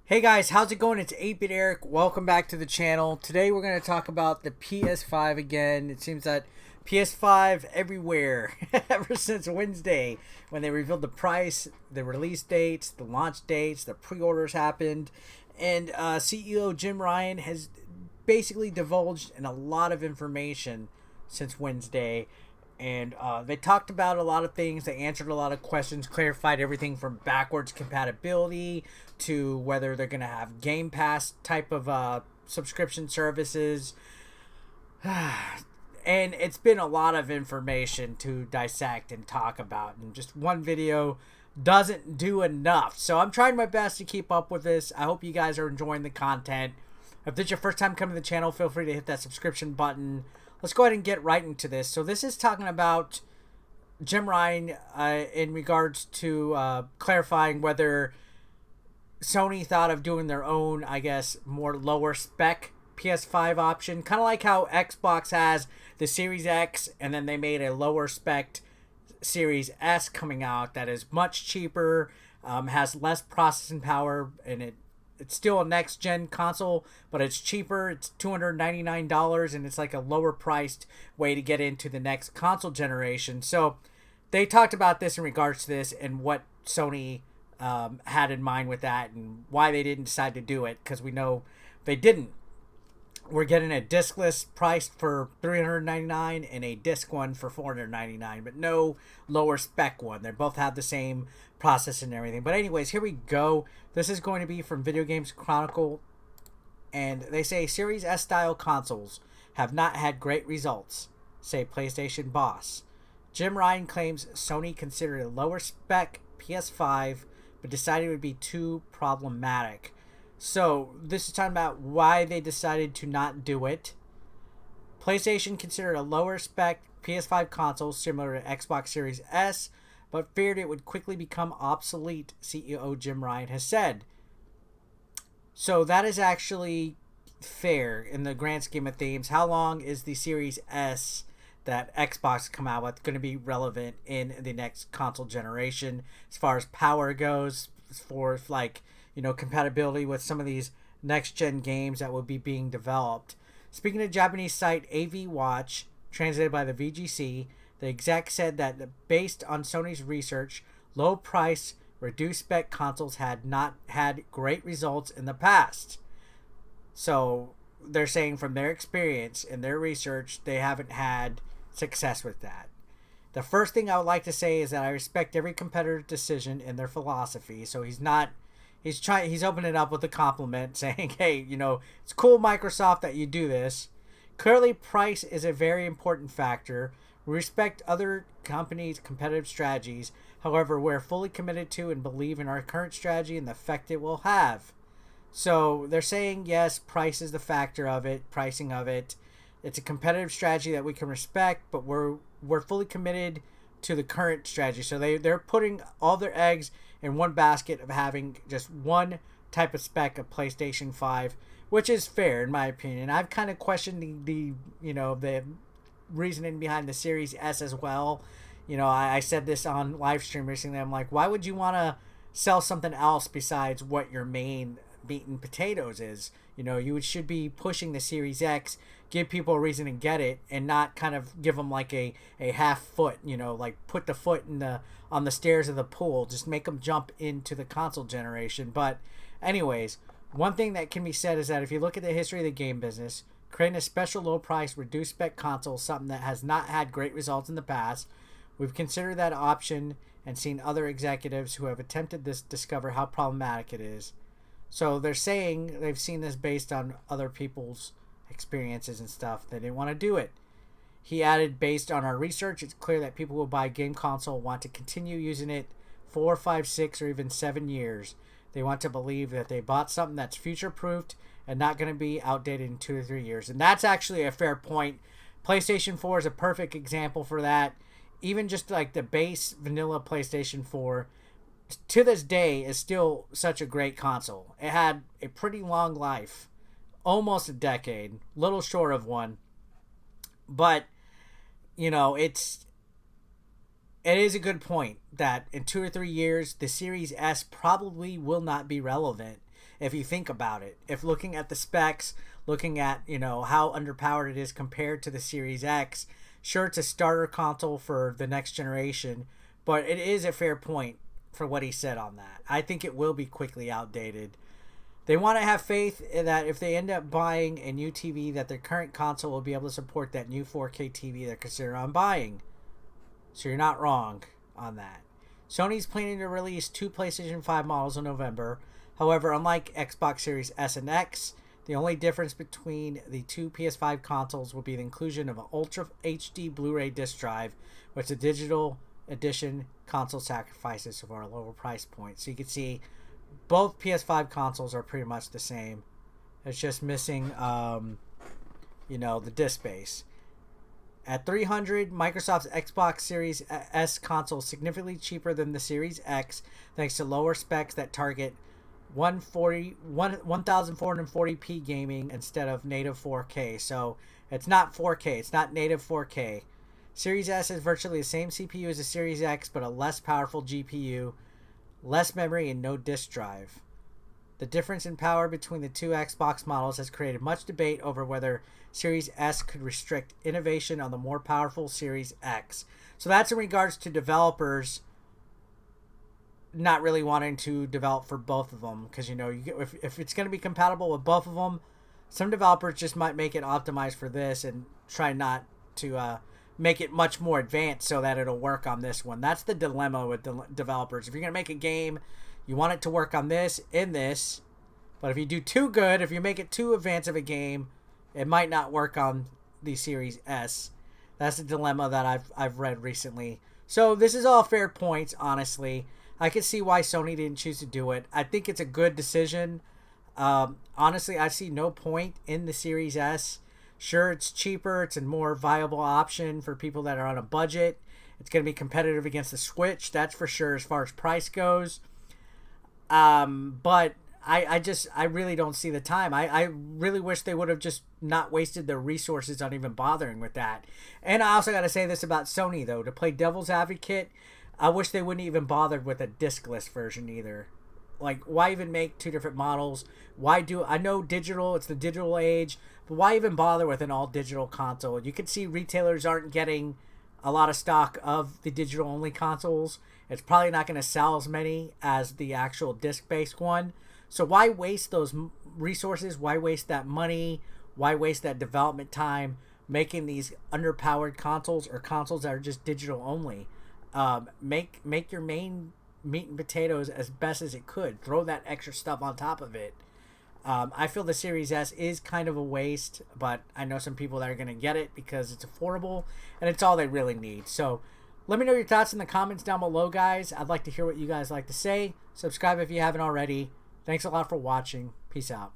Hey guys, how's it going? It's 8-Bit Eric. Welcome back to the channel. Today we're going to talk about the PS5 again. It seems that PS5 everywhere ever since Wednesday when they revealed the price, the release dates, the launch dates, the pre-orders happened, and CEO Jim Ryan has basically divulged in a lot of information since Wednesday. And they talked about a lot of things. They answered a lot of questions, clarified everything from backwards compatibility to whether they're going to have Game Pass type of subscription services. And it's been a lot of information to dissect and talk about. And just one video doesn't do enough. So I'm trying my best to keep up with this. I hope you guys are enjoying the content. If this is your first time coming to the channel, feel free to hit that subscription button. Let's go ahead and get right into this. So this is talking about Jim Ryan in regards to clarifying whether Sony thought of doing their own, I guess, more lower spec PS5 option. Kind of like how Xbox has the Series X and then they made a lower spec Series S coming out that is much cheaper, has less processing power, and it's still a next gen console, but it's cheaper. It's $299, and it's like a lower priced way to get into the next console generation. So they talked about this in regards to this and what Sony had in mind with that and why they didn't decide to do it, because we know they didn't. We're getting a discless price for $399 and a disc one for $499, but no lower spec one. They both have the same processing and everything. But anyways, here we go. This is going to be from Video Games Chronicle, and they say Series S style consoles have not had great results, say PlayStation boss. Jim Ryan claims Sony considered a lower spec PS5, but decided it would be too problematic. So this is talking about why they decided to not do it. PlayStation considered a lower spec PS5 console similar to Xbox Series S, but feared it would quickly become obsolete, CEO Jim Ryan has said. So that is actually fair in the grand scheme of things. How long is the Series S that Xbox come out with going to be relevant in the next console generation as far as power goes, for like, you know, compatibility with some of these next gen games that will be being developed. Speaking of Japanese site AV Watch, translated by the VGC, the exec said that based on Sony's research, low price, reduced spec consoles had not had great results in the past. So they're saying from their experience and their research, they haven't had success with that. The first thing I would like to say is that I respect every competitor's decision and their philosophy. So he's opening it up with a compliment saying, hey, you know, it's cool, Microsoft, that you do this. Clearly, price is a very important factor. We respect other companies' competitive strategies. However, we're fully committed to and believe in our current strategy and the effect it will have. So they're saying, yes, price is the factor of it, pricing of it. It's a competitive strategy that we can respect, but we're fully committed to the current strategy. So they're putting all their eggs in one basket of having just one type of spec of PlayStation 5, which is fair in my opinion. I've kind of questioned the reasoning behind the Series S as well. You know, I said this on live stream recently. I'm like, why would you want to sell something else besides what your main meat and potatoes is? You know, you should be pushing the Series X, give people a reason to get it, and not kind of give them like a half foot, you know, like put the foot on the stairs of the pool, just make them jump into the console generation. But anyways, one thing that can be said is that if you look at the history of the game business, creating a special low price reduced spec console is something that has not had great results in the past. We've considered that option and seen other executives who have attempted this discover how problematic it is. So they're saying they've seen this based on other people's experiences and stuff. They didn't want to do it. He added, based on our research, it's clear that people who will buy a game console want to continue using it 4, 5, 6, or even 7 years. They want to believe that they bought something that's future-proofed and not going to be outdated in 2 or 3 years. And that's actually a fair point. PlayStation 4 is a perfect example for that. Even just like the base vanilla PlayStation 4, to this day, is still such a great console. It had a pretty long life, almost a decade, little short of one. But, you know, it is a good point that in 2 or 3 years, the Series S probably will not be relevant. if you think about it. If looking at the specs, looking at, you know, how underpowered it is compared to the Series X, sure, it's a starter console for the next generation, but it is a fair point for what he said on that. I think it will be quickly outdated. They want to have faith that if they end up buying a new TV, that their current console will be able to support that new 4K TV they're considering on buying. So you're not wrong on that. Sony's planning to release 2 PlayStation 5 models in November. However, unlike Xbox Series S and X, the only difference between the 2 PS5 consoles will be the inclusion of an Ultra HD Blu-ray disc drive, which the digital edition console sacrifices for a lower price point. So you can see both PS5 consoles are pretty much the same. It's just missing, you know, the disc space. At $300, Microsoft's Xbox Series S console is significantly cheaper than the Series X, thanks to lower specs that target 1440p gaming instead of native 4K. So it's not 4K, it's not native 4K. Series S is virtually the same CPU as the Series X, but a less powerful GPU, less memory, and no disk drive. The difference in power between the two Xbox models has created much debate over whether Series S could restrict innovation on the more powerful Series X. So that's in regards to developers not really wanting to develop for both of them, because, you know, if it's going to be compatible with both of them, some developers just might make it optimized for this and try not to make it much more advanced so that it'll work on this one. That's the dilemma with developers. If you're going to make a game, you want it to work on this and this, but if you do too good, if you make it too advanced of a game, it might not work on the Series S. That's the dilemma that I've read recently. So this is all fair points, honestly. I can see why Sony didn't choose to do it. I think it's a good decision. Honestly, I see no point in the Series S. Sure, it's cheaper. It's a more viable option for people that are on a budget. It's going to be competitive against the Switch. That's for sure as far as price goes. But I really don't see the time. I really wish they would have just not wasted their resources on even bothering with that. And I also got to say this about Sony, though. To play devil's advocate, I wish they wouldn't even bothered with a discless version either. Like, why even make 2 different models? I know digital, it's the digital age, but why even bother with an all-digital console? You can see retailers aren't getting a lot of stock of the digital-only consoles. It's probably not going to sell as many as the actual disc-based one. So why waste those resources? Why waste that money? Why waste that development time making these underpowered consoles or consoles that are just digital-only? Make your main meat and potatoes as best as it could. Throw that extra stuff on top of it. I feel the Series S is kind of a waste, but I know some people that are going to get it because it's affordable and it's all they really need. So let me know your thoughts in the comments down below, guys. I'd like to hear what you guys like to say. Subscribe if you haven't already. Thanks a lot for watching. Peace out.